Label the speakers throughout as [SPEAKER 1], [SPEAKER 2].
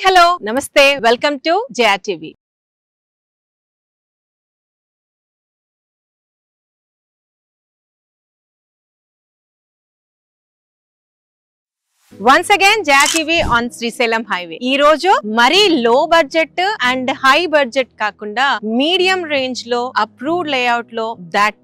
[SPEAKER 1] Hello నమస్తే welcome to Jaya TV. Once again Jaya TV on Srisalem highway. ఈ రోజు మరీ లో బడ్జెట్ అండ్ హై బడ్జెట్ కాకుండా మీడియం రేంజ్ లో అప్రూవ్డ్ లేఅవుట్ లో దట్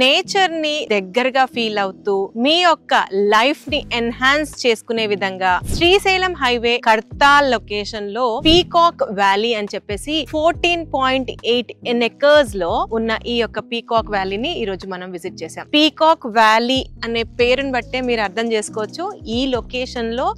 [SPEAKER 1] నేచర్ ని దగ్గరగా ఫీల్ అవుతూ మీ యొక్క లైఫ్ ని ఎన్హాన్స్ చేసుకునే విధంగా శ్రీశైలం హైవే కర్తాల్ లొకేషన్ లో పీకాక్ వ్యాలీ అని చెప్పేసి 14.8 ఎకర్స్ లో ఉన్న ఈ యొక్క పీకాక్ వ్యాలీని ఈ రోజు మనం విజిట్ చేసాం. పీకాక్ వ్యాలీ అనే పేరుని బట్టే మీరు అర్థం చేసుకోవచ్చు ఈ లొకేషన్ లో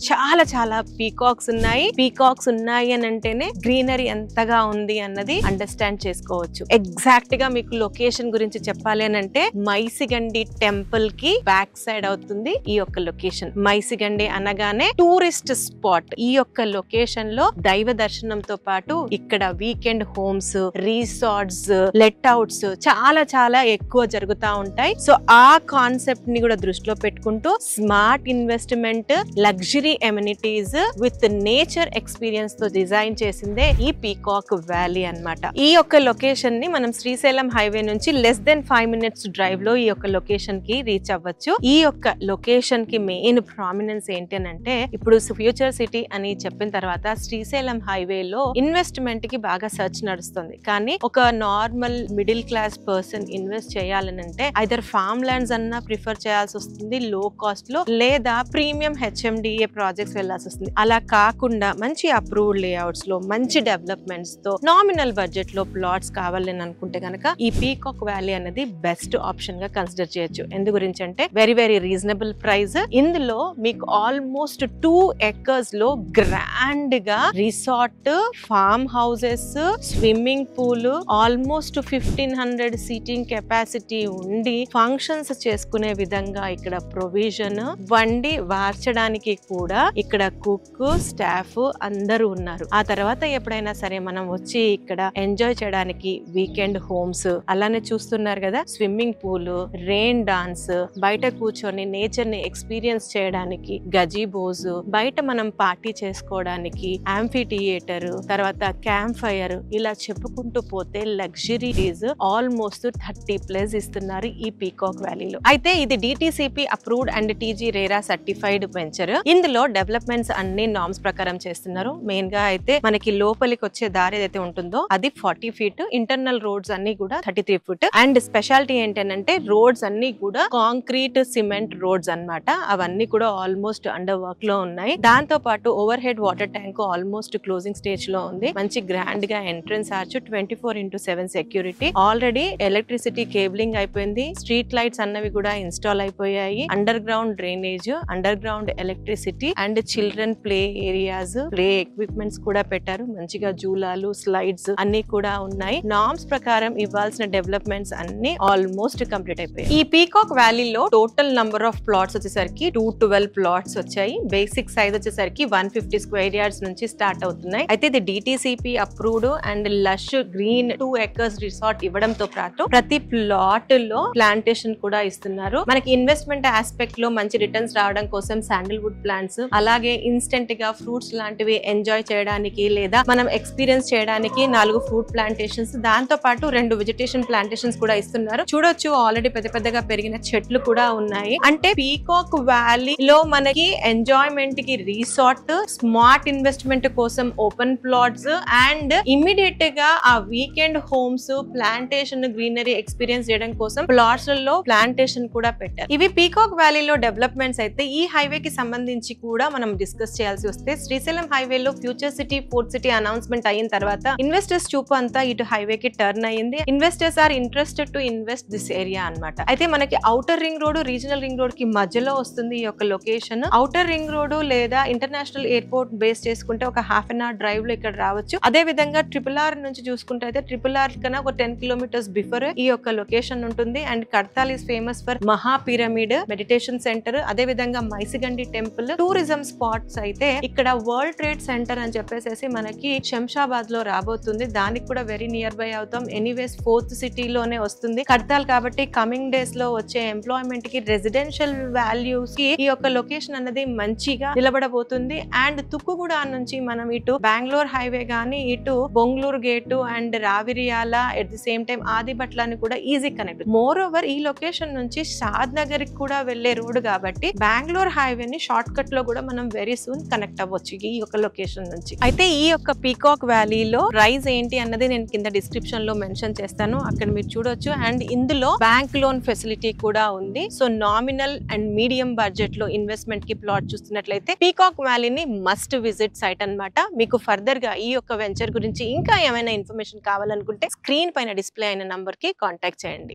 [SPEAKER 1] చాలా పీకాక్స్ ఉన్నాయి. పీకాక్స్ ఉన్నాయి అని అంటేనే గ్రీనరీ ఎంతగా ఉంది అన్నది అండర్స్టాండ్ చేసుకోవచ్చు. ఎగ్జాక్ట్ గా మీకు లొకేషన్ గురించి చెప్పాలి అంటే మైసిగండి టెంపుల్ కి బ్యాక్ సైడ్ అవుతుంది ఈ యొక్క లొకేషన్. మైసిగండి అనగానే టూరిస్ట్ స్పాట్. ఈ యొక్క లొకేషన్ లో దైవ దర్శనంతో పాటు ఇక్కడ weekend homes, resorts, let outs చాలా ఎక్కువ జరుగుతా ఉంటాయి. సో ఆ కాన్సెప్ట్ ని కూడా దృష్టిలో పెట్టుకుంటూ smart investment, luxury amenities with nature experience తో డిజైన్ చేసిందే ఈ పీకాక్ వ్యాలీ అన్నమాట. ఈ యొక్క లొకేషన్ ని మనం శ్రీశైలం హైవే నుంచి లెస్ దెన్ 5 minutes డ్రైవ్ లో ఈ యొక్క లొకేషన్ కి రీచ్ అవ్వచ్చు. ఈ యొక్క లొకేషన్ కి మెయిన్ ప్రామినెన్స్ ఏంటంటే ఇప్పుడు ఫ్యూచర్ సిటీ అని చెప్పిన తర్వాత శ్రీశైలం హైవే లో ఇన్వెస్ట్మెంట్ కి బాగా సర్చ్ నడుస్తుంది. కానీ ఒక normal middle class person invest చేయాలనంటే ఐదర్ ఫార్మ్ ల్యాండ్స్ అన్నా ప్రిఫర్ చేయాల్సి వస్తుంది లో కాస్ట్ లో, లేదా ప్రీమియం హెచ్ఎండిఏ ప్రాజెక్ట్స్ వెళ్లాల్సి వస్తుంది. అలా కాకుండా మంచి అప్రూవ్డ్ లేఅవుట్స్ లో మంచి డెవలప్మెంట్స్ తో నామినల్ బడ్జెట్ లో ప్లాట్స్ కావాలని అనుకుంటే గనక ఈ పీకాక్ వ్యాలీ అనేది బెస్ట్ ఆప్షన్ గా కన్సిడర్ చేయొచ్చు. ఎందు గురించి అంటే వెరీ రీజనబుల్ ప్రైస్. ఇందులో మీకు ఆల్మోస్ట్ 2 acres లో గ్రాండ్ గా resort, form houses, swimming pool, almost 1500 seating capacity ఉండి ఫంక్షన్స్ చేసుకునే విధంగా ఇక్కడ ప్రొవిజన్, వండి వార్చడానికి కూడా ఇక్కడ కుక్, స్టాఫ్ అందరూ ఉన్నారు. ఆ తర్వాత ఎప్పుడైనా సరే మనం వచ్చి ఇక్కడ ఎంజాయ్ చేయడానికి వీకెండ్ హోమ్స్, అలానే చూస్తున్నారు కదా స్విమ్మింగ్ పూల్, రెయిన్ డాన్స్, బయట కూర్చొని నేచర్ ని ఎక్స్పీరియన్స్ చేయడానికి గజీబోస్, బయట మనం పార్టీ చేసుకోవడానికి యాంఫీ థియేటర్, తర్వాత క్యాంప్ ఫైర్, ఇలా చెప్పుకుంటూ పోతే లగ్జరీస్ ఆల్మోస్ట్ 30+ ఇస్తున్నారు ఈ పీకాక్ వ్యాలీలో. అయితే ఇది DTCP approved and TG RERA certified venture. ఇందులో డెవలప్మెంట్స్ అన్ని నార్మ్స్ ప్రకారం చేస్తున్నారు. మెయిన్ గా అయితే మనకి లోపలికి వచ్చే దారి ఏదైతే ఉంటుందో అది 40 feet, ఇంటర్నల్ రోడ్స్ అన్ని కూడా 33 feet. అండ్ స్పెషాలిటీ ఏంటంటే రోడ్స్ అన్ని కూడా కాంక్రీట్ సిమెంట్ రోడ్స్ అన్నమాట. అవన్నీ కూడా ఆల్మోస్ట్ అండర్ వర్క్ లో ఉన్నాయి. దాంతో పాటు over head water tank almost closing stage లో ఉంది. మంచి గ్రాండ్ గా entrance arch, 24/7 security. Already electricity cabling అయిపోయింది. స్ట్రీట్ లైట్స్ అన్నవి కూడా ఇన్స్టాల్ అయిపోయాయి. Under ground drainage, under ground electricity and children play areas, play equipments కూడా పెట్టారు. మంచిగా జూలాలు, స్లైడ్స్ అన్ని కూడా ఉన్నాయి. నార్మ్స్ ప్రకారం ఇవ్వాల్సిన డెవలప్మెంట్స్ అన్ని ఆల్మోస్ట్ కంప్లీట్ అయిపోయాయి. ఈ పీకాక్ వ్యాలీలో టోటల్ నంబర్ ఆఫ్ ప్లాట్స్ వచ్చేసరికి 212 ప్లాట్స్ వచ్చాయి. బేసిక్ సైజ్ వచ్చేసరికి 150 square yards నుంచి స్టార్ట్ అవుతున్నాయి. అయితే ఇది DTCP approved and lush green 2 acres resort ఇవ్వడంతో పాటు ప్రతి ప్లాట్ లో ప్లాంటేషన్ కూడా ఇస్తున్నారు. మనకి ఇన్వెస్ట్మెంట్ ఆస్పెక్ట్ లో మంచి రిటర్న్స్ రావడం కోసం శాండిల్వుడ్ ప్లాంట్స్, అలాగే ఇన్స్టెంట్ గా ఫ్రూట్స్ లాంటివి ఎంజాయ్ చేయడానికి లేదా మనం ఎక్స్పీరియన్స్ చేయడానికి 4 ఫ్రూట్ ప్లాంటేషన్స్, దాంతో పాటు 2 వెజిటేషన్ ప్లాంటేషన్స్ కూడా ఇస్తున్నారు. చూడొచ్చు ఆల్రెడీ పెద్దగా పెరిగిన చెట్లు కూడా ఉన్నాయి. అంటే పీకాక్ వ్యాలీ లో మనకి ఎంజాయ్మెంట్ కి రిసార్ట్, స్మార్ట్ ఇన్వెస్ట్మెంట్ కోసం ఓపెన్ ప్లాట్స్ అండ్ ఇమ్మీడియట్ గా ఆ weekend homes, plantation, greenery experience చేయడం కోసం ప్లాట్స్ లో ప్లాంటేషన్ కూడా పెట్టారు. ఇవి పీకాక్ వ్యాలీలో డెవలప్మెంట్స్. అయితే ఈ హైవే కి సంబంధించి కూడా మనం డిస్కస్ చేయాల్సి వస్తే శ్రీశైలం హైవే లో future city, fourth city announcement అయిన తర్వాత ఇన్వెస్టర్స్ చూపు అంతా ఇటు హైవే కి టర్న్ అయ్యింది. Investors are interested to invest this area అన్నమాట. అయితే మనకి outer ring road, regional ring road కి మధ్యలో వస్తుంది ఈ యొక్క లొకేషన్. ఔటర్ రింగ్ రోడ్ లేదా ఇంటర్నేషనల్ ఎయిర్పోర్ట్ బేస్ చేసుకుంటే ఒక 1/2 an hour డ్రైవ్ లో ఇక్కడ రావచ్చు. అదే విధంగా RRR నుంచి చూసుకుంటే అయితే RRR కన్నా ఒక 10 kilometers బిఫోర్ ఈ యొక్క లొకేషన్ ఉంటుంది. And Kadthal is famous for మహా పిరమిడ్ మెడిటేషన్ సెంటర్. అదే విధంగా మైసిగండి టెంపుల్, టూరిజం స్పాట్స్. అయితే ఇక్కడ వరల్డ్ ట్రేడ్ సెంటర్ అని చెప్పేసి మనకి శంషాబాద్ లో రాబోతుంది. దానికి కూడా వెరీ నియర్ బై అవుతాం. ఎనీవేస్ 4th సిటీలోనే వస్తుంది. అర్థాలు కాబట్టి కమింగ్ డేస్ లో వచ్చే ఎంప్లాయ్మెంట్ కి రెసిడెన్షియల్ వాల్యూస్ కి ఈ యొక్క లొకేషన్ అన్నది మంచిగా నిలబడబోతుంది. అండ్ తుక్కుగూడ నుంచి మనం ఇటు బెంగళూరు హైవే గానీ ఇటు Bongloor gate and Raviryal at the same time ఆదిబట్లని కూడా ఈజీ కనెక్ట్. మోర్ ఓవర్ ఈ లొకేషన్ నుంచి షాద్ నగర్ కి కూడా వెళ్లే రోడ్ కాబట్టి బెంగళూరు హైవే ని షార్ట్ కట్ లో కూడా మనం వెరీ సూన్ కనెక్ట్ అవ్వచ్చు ఈ యొక్క లొకేషన్ నుంచి. అయితే ఈ యొక్క పీకాక్ వ్యాలీలో ప్రైస్ ఏంటి అన్నది నేను కింద డిస్క్రిప్షన్ లో మెన్షన్ చేస్తాను, అక్కడ మీరు చూడొచ్చు. అండ్ ఇందులో బ్యాంక్ లోన్ ఫెసిలిటీ కూడా ఉంది. So nominal and medium budget లో ఇన్వెస్ట్మెంట్ కి ప్లాట్ చూస్తున్నట్లయితే పీకాక్ వ్యాలీని మస్ట్ విజిట్ సైట్ అన్నమాట. మీకు ఫర్దర్ గా ఈ యొక్క వెంచర్ గురించి ఇంకా ఏమైనా ఇన్ఫర్మేషన్ కావాలనుకుంటే స్క్రీన్ పైన డిస్ప్లే అయిన నంబర్ కి కాంటాక్ట్ చేయండి.